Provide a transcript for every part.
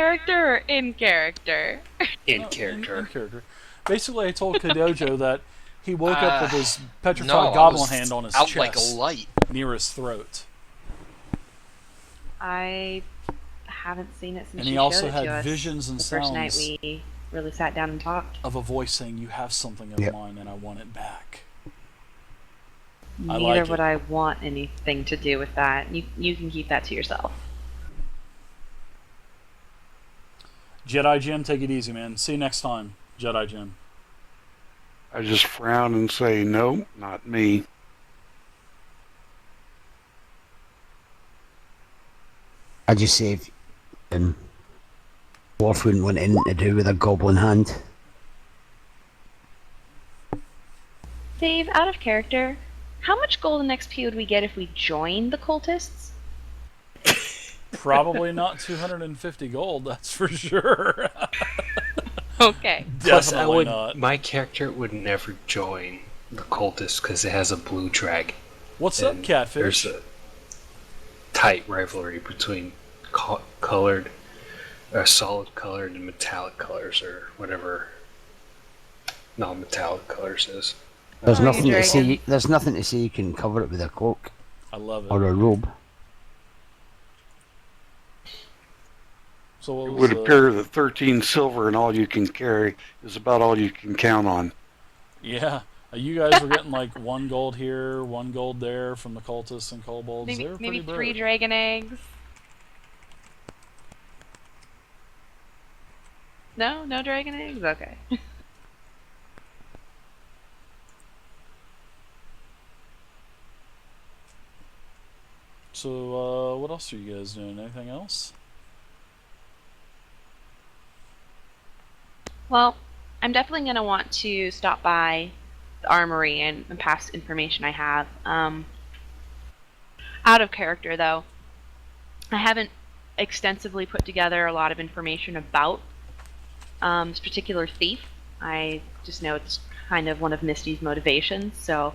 character or in character? In No, character. In character. Basically, I told Kodojo that he woke up with his petrified No, I goblin was hand on his out chest, like a light. near his throat. I haven't seen it since And he you also showed it had to us. visions and The first night sounds we really sat down and talked. of a voice saying, "You have something of Yep. mine, and I want it back." Neither like would it. I want anything to do with that. You can keep that to yourself. Jedi Jim, take it easy, man. See you next time, Jedi Jim. I just frown and say, no, not me. I just say if Dwarf wouldn't want anything to do with a goblin hand. Dave, out of character, how much golden XP would we get if we joined the cultists? Probably not 250 gold, that's for sure. Okay. Plus, Definitely not. my character would never join the cultist because it has a blue dragon. What's up, And Catfish? There's a tight rivalry between colored, solid colored, and metallic colors, or whatever non-metallic colors is. There's Oh, you nothing to say. dragon. There's nothing to say you can cover it with a cloak I love it. or a robe. So what It was would appear that 13 silver and all you can carry is about all you can count on. Yeah, you guys were getting like 1 gold here, 1 gold there from the cultists and kobolds. Maybe, They were maybe pretty 3 broke. dragon eggs. No dragon eggs? Okay. So what else are you guys doing? Anything else? Well, I'm definitely going to want to stop by the armory and pass information I have. Out of character, though, I haven't extensively put together a lot of information about this particular thief. I just know it's kind of one of Misty's motivations, so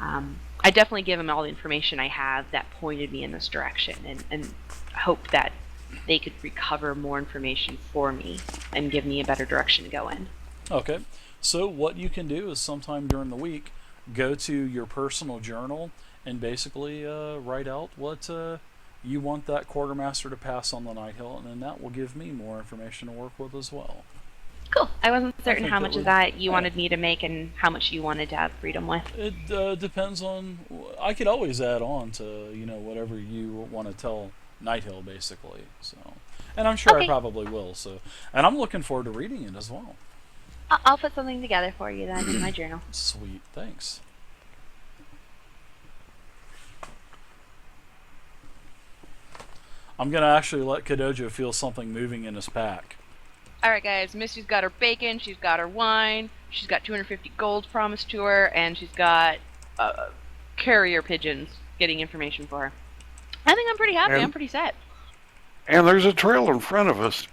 I definitely give him all the information I have that pointed me in this direction, and hope that they could recover more information for me and give me a better direction to go in. Okay, so what you can do is sometime during the week, go to your personal journal and basically write out what you want that quartermaster to pass on the Night Hill, and then that will give me more information to work with as well. Cool. I wasn't certain think how that much would- of that you yeah. wanted me to make and how much you wanted to have freedom with. It depends on. I could always add on to whatever you want to tell Night Hill, basically. So, and I'm sure I Okay. probably will. So, and I'm looking forward to reading it as well. I'll put something together for you then in my journal. Sweet, thanks. I'm gonna actually let Kodojo feel something moving in his pack. Alright guys, Misty's got her bacon, she's got her wine, she's got 250 gold promised to her, and she's got carrier pigeons getting information for her. I think I'm pretty happy, And- I'm pretty set. And there's a trail in front of us.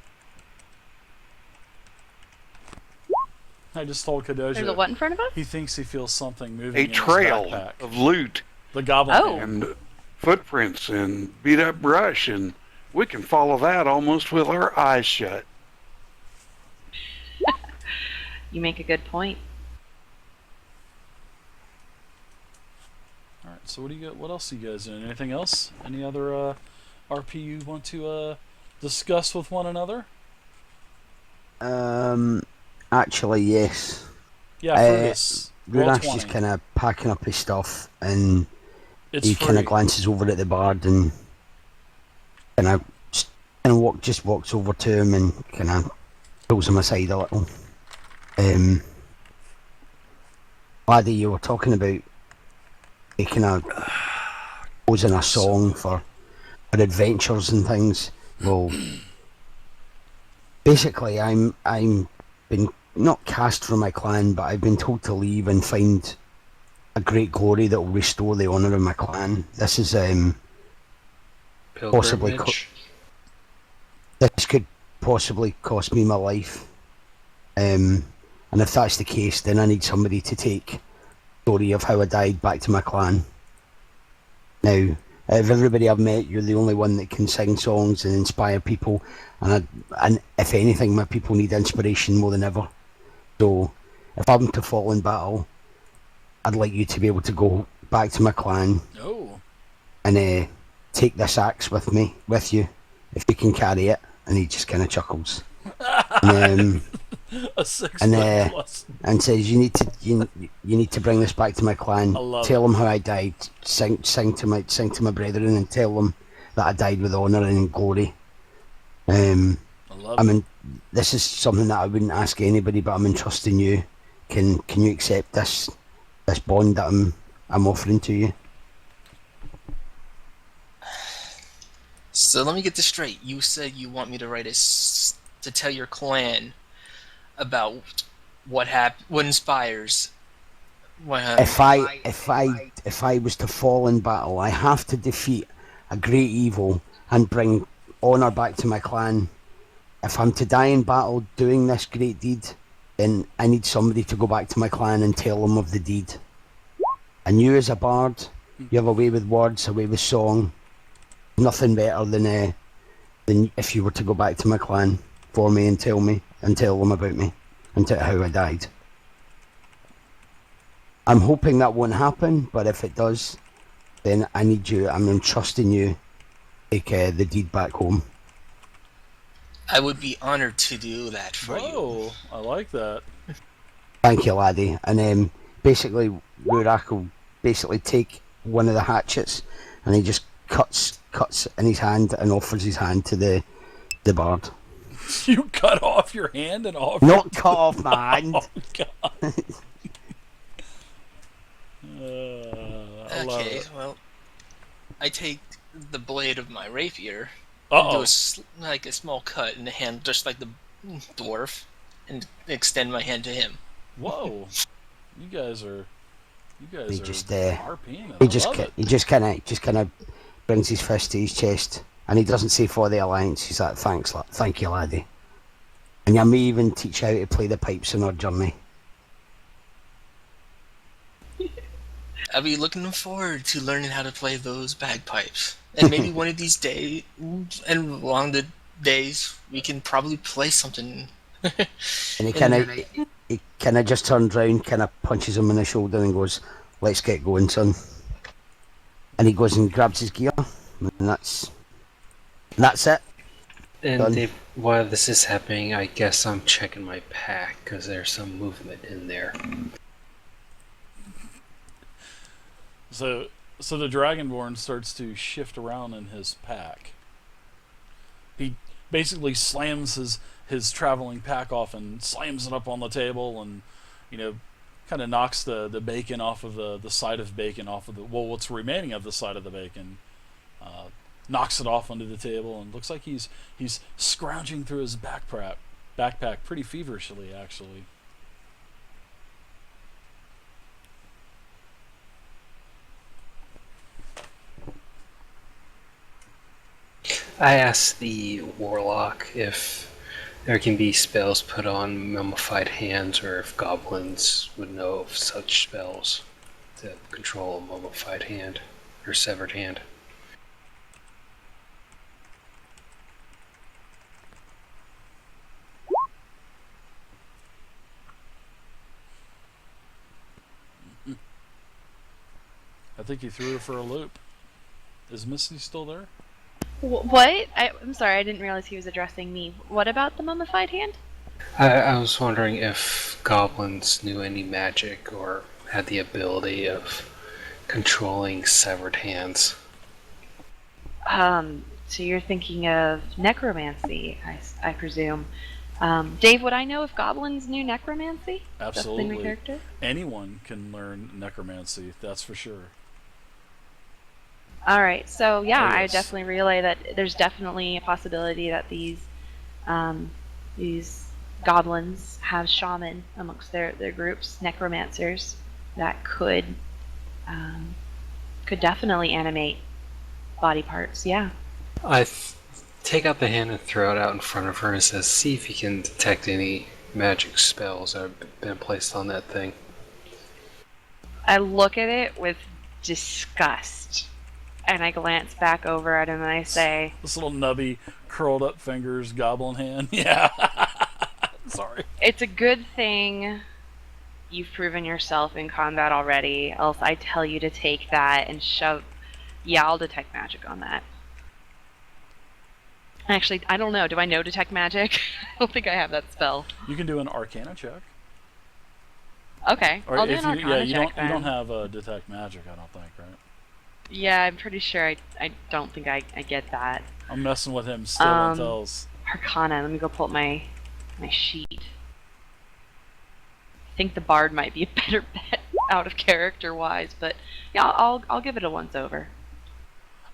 I just told There's a Kodojo what in front of us? he thinks he feels something moving A in trail his backpack. of loot The goblin. Oh. hand. and footprints and beat up brush, and we can follow that almost with our eyes shut. You make a good point. All right. So what do you got? What else are you guys doing? Anything else? Any other RP you want to discuss with one another? Actually, yes. Yeah, Fergus. Roll Greenest 20. just kind of packing up his stuff, and It's he free. kind of glances over at the bard and kind of walks over to him and kind of pulls him aside a little. Laddie, you were talking about making composing a song for adventures and things. Well, basically, I'm been not cast from my clan, but I've been told to leave and find a great glory that will restore the honour of my clan. This is Possibly Pilgrimage. this could possibly cost me my life. And if that's the case, then I need somebody to take the story of how I died back to my clan. Now, Out of everybody I've met, you're the only one that can sing songs and inspire people. And if anything, my people need inspiration more than ever. So, if I'm to fall in battle, I'd like you to be able to go back to my clan Oh, and take this axe with you, if you can carry it. And he just kind of chuckles. And, a 6 and, foot plus. and says, you need to bring this back to my clan. I love Tell it. them how I died. Sing to my brethren and tell them that I died with honour and in glory. I love I it. mean, this is something that I wouldn't ask anybody, but I'm entrusting you. Can you accept this bond that I'm offering to you? So let me get this straight. You said you want me to to tell your clan about what inspires. If I was to fall in battle, I have to defeat a great evil and bring honour back to my clan. If I'm to die in battle doing this great deed, then I need somebody to go back to my clan and tell them of the deed. And you, as a bard, you have a way with words, a way with song. Nothing better than if you were to go back to my clan for me and tell them about me and how I died. I'm hoping that won't happen, but if it does, then I need you. I'm entrusting you. Take the deed back home. I would be honored to do that for you. Whoa, I like that. Thank you, laddie. And basically, Rurak will basically take one of the hatchets, and he just cuts in his hand and offers his hand to the bard. You cut off your hand and off. Not cut off my hand. Oh God. I love Okay, it. well, I take the blade of my rapier, Uh-oh. do a small cut in the hand, just like the dwarf, and extend my hand to him. Whoa. You guys are He just RPing it. he I just love it. he just kind of brings his fist to his chest, and he doesn't say for the alliance. He's like, thank you, laddie. And I may even teach you how to play the pipes on our journey. I'll be looking forward to learning how to play those bagpipes. And maybe one of these days, and along the days, we can probably play something. And he kind of just turns round, kind of punches him in the shoulder, and goes, "Let's get going, son." And he goes and grabs his gear, and that's it. And Done. Dave, while this is happening, I guess I'm checking my pack because there's some movement in there. So the Dragonborn starts to shift around in his pack. He basically slams his traveling pack off and slams it up on the table, and kind of knocks the bacon off of the side of bacon off of what's remaining of the side of the bacon. Knocks it off onto the table, and looks like he's scrounging through his backpack pretty feverishly, actually. I asked the warlock if there can be spells put on mummified hands, or if goblins would know of such spells to control a mummified hand or severed hand. I think he threw her for a loop. Is Misty still there? What? I'm sorry, I didn't realize he was addressing me. What about the mummified hand? I was wondering if goblins knew any magic or had the ability of controlling severed hands. So you're thinking of necromancy, I presume. Dave, would I know if goblins knew necromancy? That's the name of Absolutely. your character? Anyone can learn necromancy, that's for sure. Alright, so yeah, Oh, I yes. definitely relay that there's definitely a possibility that these goblins have shaman amongst their groups, necromancers, that could definitely animate body parts, yeah. Take out the hand and throw it out in front of her and says, see if you can detect any magic spells that have been placed on that thing. I look at it with disgust. And I glance back over at him and I say, This little nubby, curled up fingers, goblin hand. Yeah. Sorry. it's a good thing you've proven yourself in combat already, else I tell you to take that and shove... Yeah, I'll detect magic on that. Actually, I don't know. Do I know detect magic? I don't think I have that spell. You can do an Arcana check. Okay, Or I'll do if an you, Arcana you check don't then. have detect magic, I don't think, right? Yeah, I'm pretty sure I don't think I get that. I'm messing with him still until... Arcana, let me go pull up my sheet. I think the bard might be a better bet out of character-wise, but yeah, I'll give it a once-over.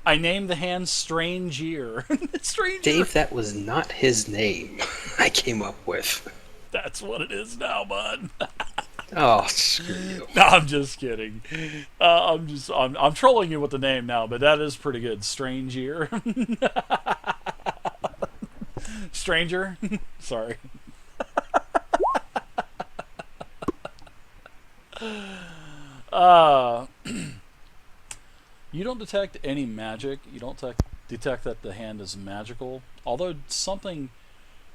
I named the hand Strange Ear. Strange Ear. Dave, that was not his name I came up with. That's what it is now, bud. Oh, screw you. No, I'm just kidding. I'm trolling you with the name now, but that is pretty good. Strange Ear. Stranger. Sorry. You don't detect any magic. You don't detect that the hand is magical. Although something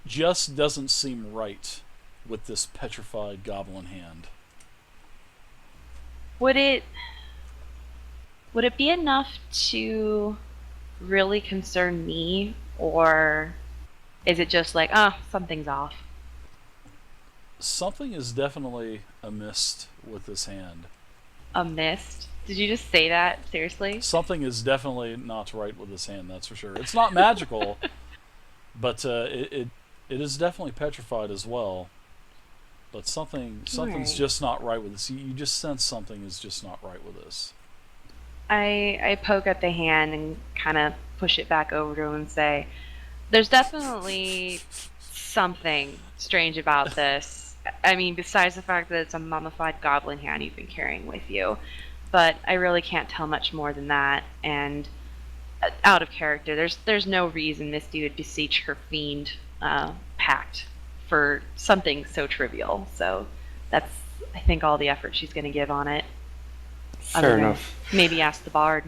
just doesn't seem right with this petrified goblin hand. Would it be enough to really concern me, or is it just like, something's off? Something is definitely amiss with this hand. A mist? Did you just say that? Seriously? Something is definitely not right with this hand, that's for sure. It's not magical, but it is definitely petrified as well. But something's Right. just not right with this. You just sense something is just not right with this. I poke at the hand and kind of push it back over to him and say, there's definitely something strange about this. I mean, besides the fact that it's a mummified goblin hand you've been carrying with you. But I really can't tell much more than that, and out of character, there's no reason Misty would beseech her fiend pact for something so trivial. So that's, I think, all the effort she's going to give on it. Other Fair than enough. Maybe ask the bard.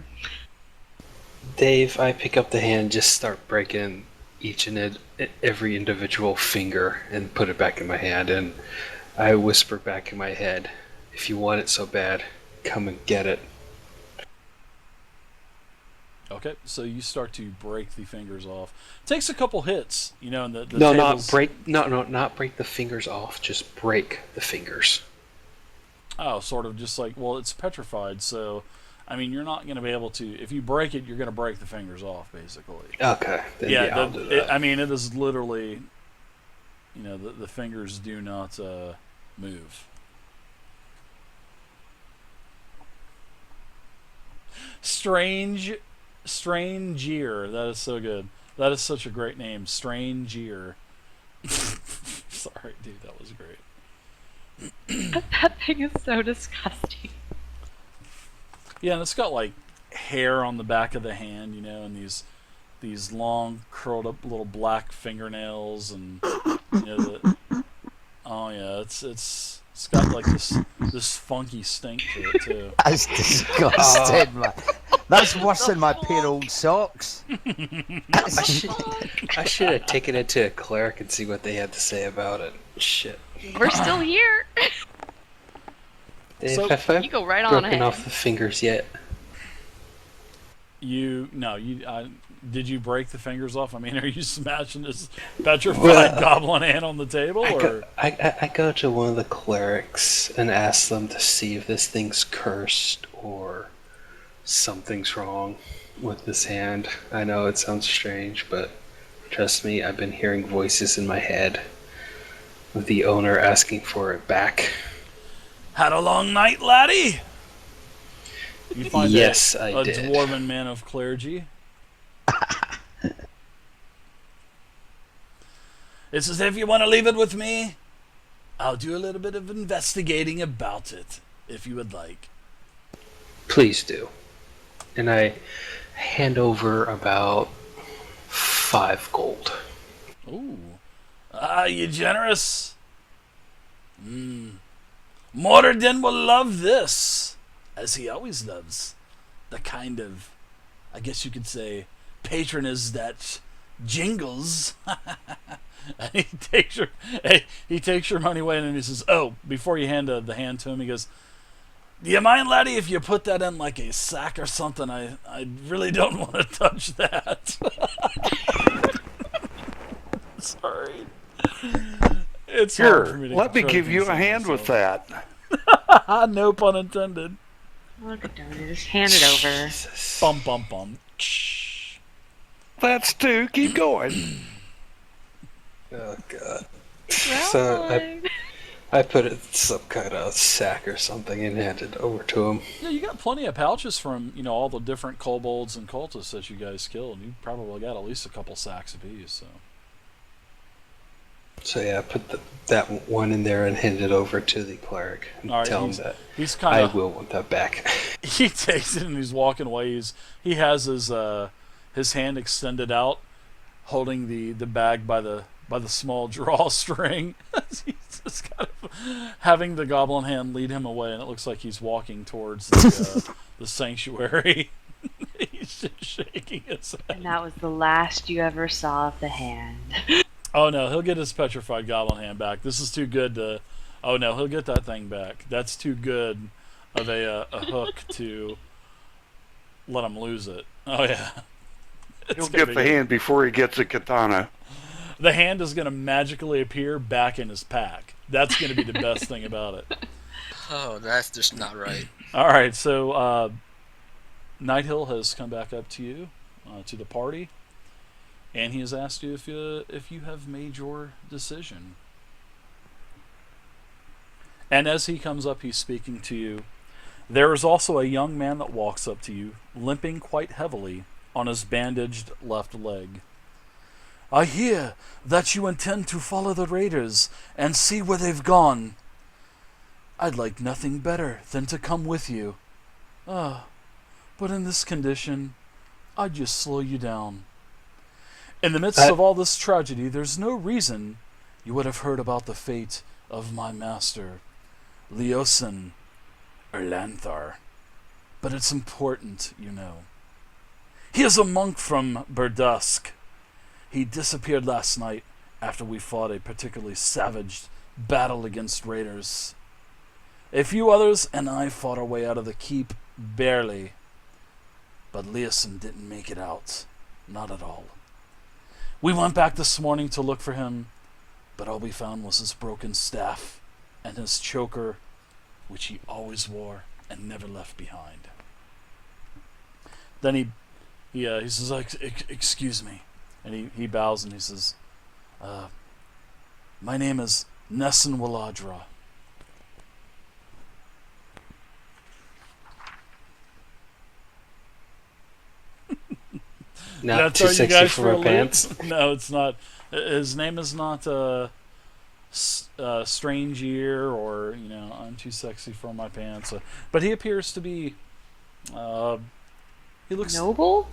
Dave, I pick up the hand, just start breaking each and every individual finger and put it back in my hand, and I whisper back in my head, if you want it so bad, come and get it. Okay, so you start to break the fingers off. Takes a couple hits, and the No, tables... not break the fingers off, just break the fingers. Oh, sort of just like, well, it's petrified, so, I mean, you're not going to be able to... If you break it, you're going to break the fingers off, basically. Okay, then yeah, I'll do that. It is literally, the fingers do not move. Strange Ear. That is so good. That is such a great name. Strange Ear. Sorry, dude, that was great. That thing is so disgusting. Yeah, and it's got like hair on the back of the hand, and these long curled up little black fingernails, and oh yeah, it's got like this funky stink to it too. That's disgusting, man. That's worse than my pair of old socks. I should have taken it to a cleric and see what they had to say about it. Shit. We're still here. Dave, So, have I You go right on broken ahead. off the fingers yet? Did you break the fingers off? I mean, are you smashing this petrified goblin hand on the table, or? I go to one of the clerics and ask them to see if this thing's cursed or something's wrong with this hand. I know it sounds strange, but trust me, I've been hearing voices in my head with the owner asking for it back. Had a long night, laddie? You find Yes, a I did. dwarven man of clergy. It's as if you want to leave it with me. I'll do a little bit of investigating about it, if you would like. Please do. And I hand over about 5 gold. Ooh. You generous? Mordredin will love this, as he always loves the kind of I guess you could say, patronage that jingles. And he takes your money away, and he says, "Oh, before you hand the hand to him, he goes, do you mind, laddie, if you put that in like a sack or something? I really don't want to touch that." Sorry. It's hard for Here, me to let me control give you things a like hand with myself. that. No pun intended. Look at that. Just hand it over. Bum bum bum. That's two. Keep going. Oh god. Well, So I put it in some kind of sack or something and handed it over to him. Yeah, you got plenty of pouches from, all the different kobolds and cultists that you guys killed. You probably got at least a couple sacks apiece, so. So yeah, I put that one in there and handed it over to the cleric and All right, tell him that he's I kind of. will want that back. He takes it and he's walking away. He has his hand extended out, holding the bag by the small drawstring. He's just kind of having the goblin hand lead him away, and it looks like he's walking towards the sanctuary. He's just shaking his head. and that was the last you ever saw of the hand. Oh no, he'll get his petrified goblin hand back. This is too good to. Oh no, he'll get that thing back. That's too good of a hook to let him lose it. Oh yeah. He'll get the hand before he gets a katana. The hand is going to magically appear back in his pack. That's going to be the best thing about it. Oh, that's just not right. All right, so Nighthill has come back up to you, to the party, and he has asked you if you have made your decision. And as he comes up, he's speaking to you. There is also a young man that walks up to you, limping quite heavily on his bandaged left leg. I hear that you intend to follow the raiders and see where they've gone. I'd like nothing better than to come with you. But in this condition, I'd just slow you down. In the midst of all this tragedy, there's no reason you would have heard about the fate of my master, Leosin Erlanthar. But it's important, you know. He is a monk from Burdusk. He disappeared last night after we fought a particularly savage battle against raiders. A few others and I fought our way out of the keep barely, but Leosin didn't make it out. Not at all. We went back this morning to look for him, but all we found was his broken staff and his choker, which he always wore and never left behind. Then he says, excuse me. And he bows and he says, my name is Nessun Waladra. Not too sexy for my pants. No, it's not. His name is not Strange Ear or, I'm too sexy for my pants. But he appears to be, he looks... Noble?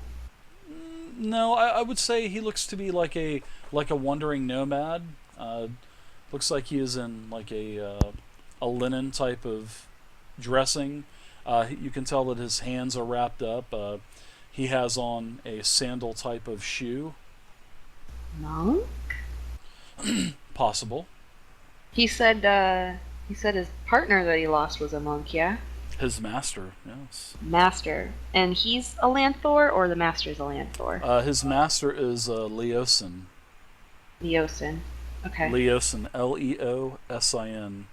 No, I would say he looks to be like a wandering nomad. Looks like he is in like a linen type of dressing. You can tell that his hands are wrapped up. He has on a sandal type of shoe. Monk? Possible. He said his partner that he lost was a monk, yeah? His master, yes. Master. And he's a Lanthor, or the master's a Lanthor? His master is Leosin. Leosin. Okay. Leosin. Leosin.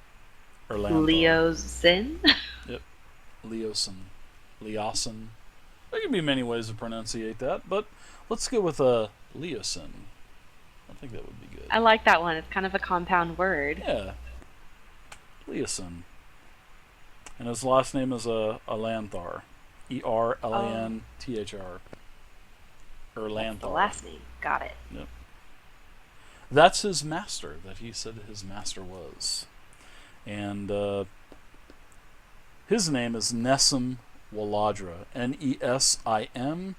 Leosin? Yep. Leosin. Leosin. There can be many ways to pronunciate that, but let's go with Leosin. I think that would be good. I like that one. It's kind of a compound word. Yeah. Leosin. And his last name is Erlanthar. Erlanthr. Erlanthar. The last name. Got it. Yep. That's his master, that he said his master was. And his name is Nessun Waladra. Nesim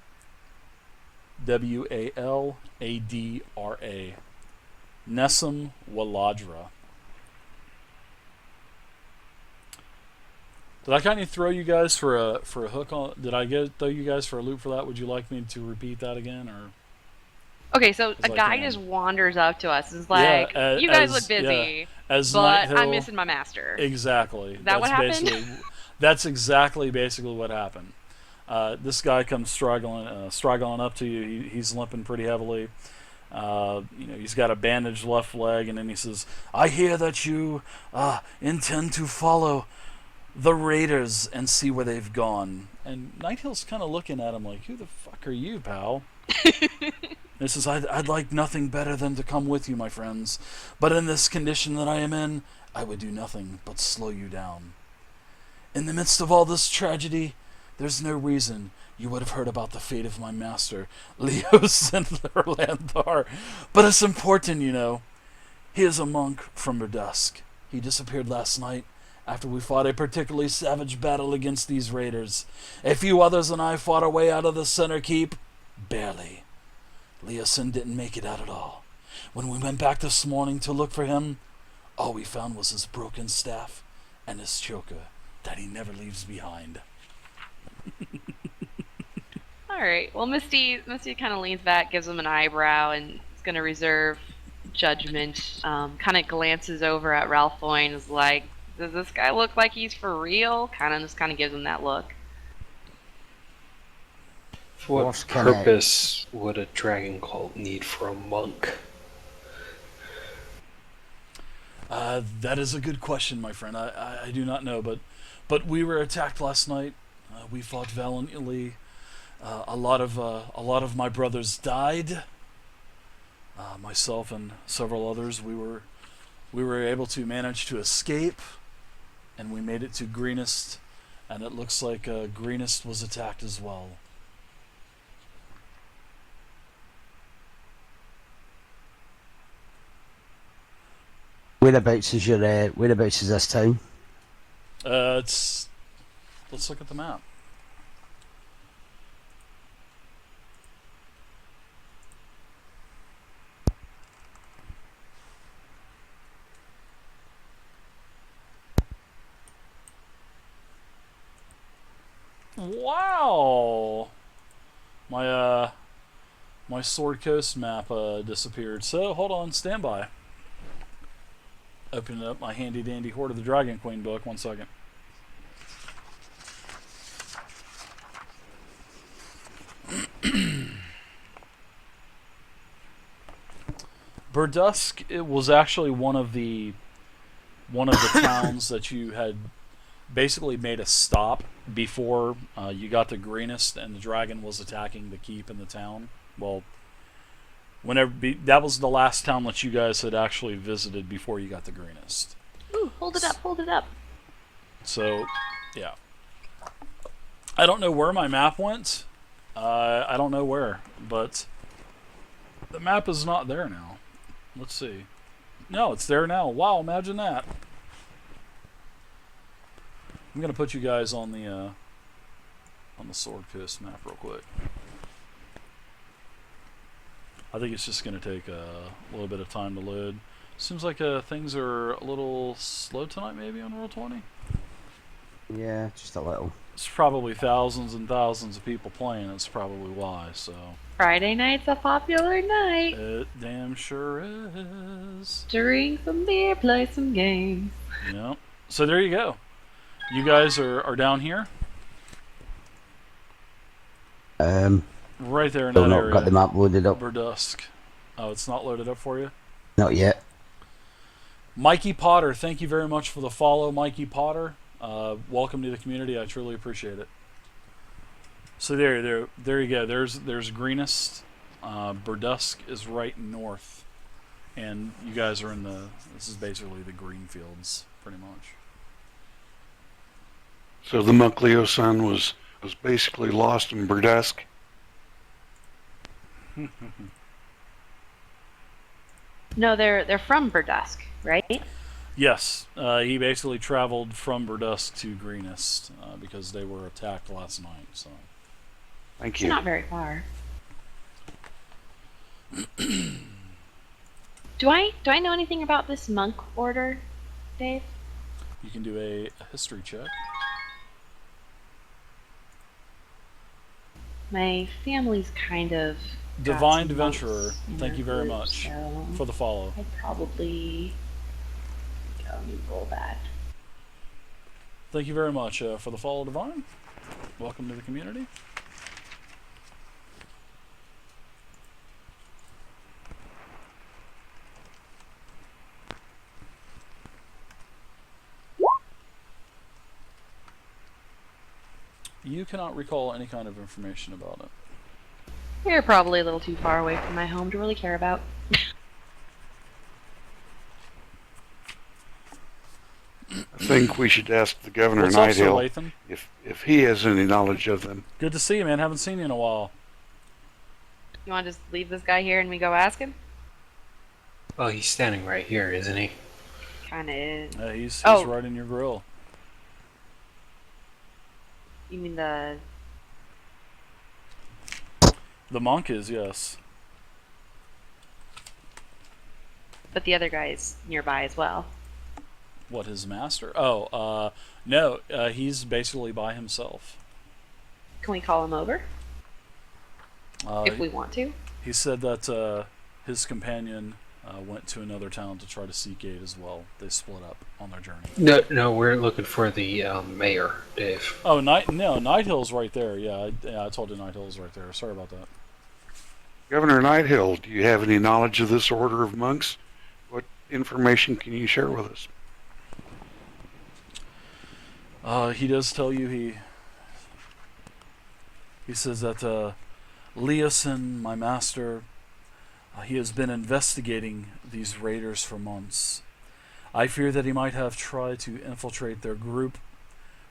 Waladra. Nessun Waladra. Did I kind of throw you guys for a hook on? Did I throw you guys for a loop for that? Would you like me to repeat that again, or? Okay, so a 'Cause I guy can. just wanders up to us and is like, "You guys look busy, as but Night I'm Hill, missing my master." exactly. Is that what happened? That's exactly basically what happened. This guy comes straggling up to you. He's limping pretty heavily. He's got a bandaged left leg, and then he says, "I hear that you intend to follow the raiders and see where they've gone." And Nighthill's kind of looking at him like, "Who the fuck are you, pal?" He says, I'd like nothing better than to come with you, my friends. But in this condition that I am in, I would do nothing but slow you down. In the midst of all this tragedy, there's no reason you would have heard about the fate of my master, Leo Sindler. But it's important, you know. He is a monk from Berdusk. He disappeared last night after we fought a particularly savage battle against these raiders. A few others and I fought our way out of the center keep. Barely. Leosin didn't make it out at all. When we went back this morning to look for him, all we found was his broken staff and his choker that he never leaves behind. All right. Well, Misty kind of leans back, gives him an eyebrow, and is going to reserve judgment. Kind of glances over at Ralph Foyne, is like, "Does this guy look like he's for real?" Kind of gives him that look. For what purpose would a dragon cult need for a monk? That is a good question, my friend. I do not know, but we were attacked last night. We fought valiantly. A lot of my brothers died. Myself and several others. We were able to manage to escape, and we made it to Greenest, and it looks like Greenest was attacked as well. Whereabouts is this town? Let's look at the map. Wow! My Sword Coast map disappeared. So hold on, stand by. Opening up my handy dandy Hoard of the Dragon Queen book. 1 second. Berdusk, it was actually one of the towns that you had basically made a stop before you got to Greenest, and the dragon was attacking the keep in the town. Well, that was the last town that you guys had actually visited before you got to Greenest. Ooh, hold it up. So, yeah. I don't know where my map went. I don't know where, but the map is not there now. Let's see. No, it's there now. Wow, imagine that. I'm gonna put you guys on the Sword Coast map real quick. I think it's just gonna take a little bit of time to load. Seems like things are a little slow tonight, maybe on Roll20. Yeah, just a little. It's probably thousands and thousands of people playing. That's probably why. So Friday night's a popular night. it damn sure is. Drink some beer, play some games. Yeah. So there you go. You guys are down here. Right there in that area. Got the map loaded up. Berdusk. Oh, it's not loaded up for you? Not yet. Mikey Potter, thank you very much for the follow, Mikey Potter. Welcome to the community. I truly appreciate it. So there you go. There's Greenest. Berdusk is right north, and you guys are in this is basically the green fields, pretty much. So the monk Leo-san was basically lost in Berdusk. No, they're from Berdusk, right? Yes, he basically traveled from Berdusk to Greenest because they were attacked last night. So, Thank It's you. not very far. Do I know anything about this monk order, Dave? you can do a history check. My family's kind of got Divine some monks Adventurer, in thank their you very group, much so for the follow. I'd probably let me roll that. Thank you very much for the follow, Divine. Welcome to the community. You cannot recall any kind of information about it. You're probably a little too far away from my home to really care about. I think we should ask the governor What's up, Sir Nighthill Lathan? if he has any knowledge of them. Good to see you, man. Haven't seen you in a while. You want to just leave this guy here and we go ask him? Well, he's standing right here, isn't he? Kinda is. He's Oh. right in your grill. You mean the... The monk is, yes. But the other guy's nearby as well. What, his master? Oh, no, he's basically by himself. Can we call him over? Uh, If we want to? He said that his companion went to another town to try to seek aid as well. They split up on their journey. No, we're looking for the mayor, Dave. Oh, Nighthill's right there. Yeah, I told you Nighthill's right there. Sorry about that. Governor Nighthill, do you have any knowledge of this order of monks? What information can you share with us? He does tell you he says that Leosin, my master, he has been investigating these raiders for months. I fear that he might have tried to infiltrate their group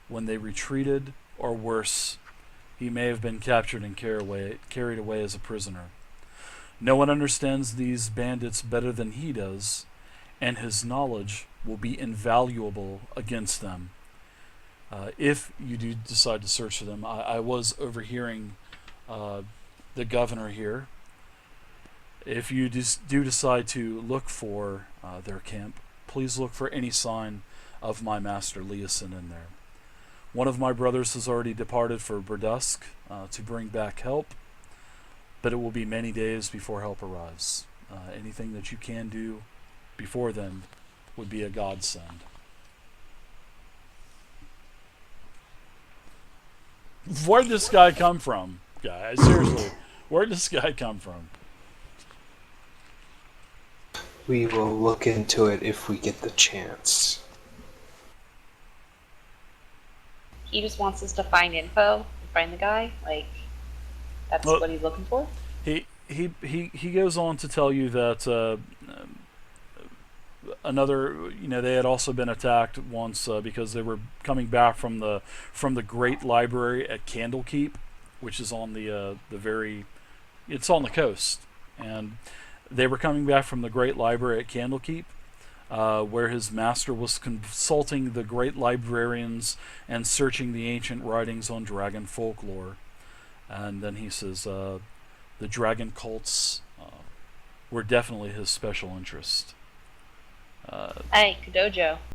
when they retreated, or worse, he may have been captured and carried away as a prisoner. No one understands these bandits better than he does, and his knowledge will be invaluable against them. If you do decide to search for them, I was overhearing the governor here. If you do decide to look for their camp, please look for any sign of my master Leosin in there. One of my brothers has already departed for Burdusk to bring back help, but it will be many days before help arrives. Anything that you can do before then would be a godsend. Where'd this guy come from, guys? Seriously, where'd this guy come from? We will look into it if we get the chance. He just wants us to find info and find the guy? Like, that's Well, what he's looking for? He goes on to tell you that they had also been attacked once because they were coming back from the Great Library at Candlekeep, which is on it's on the coast, and they were coming back from the Great Library at Candlekeep, where his master was consulting the great librarians and searching the ancient writings on dragon folklore. And then he says the dragon cults were definitely his special interest. Hey, Kodojo.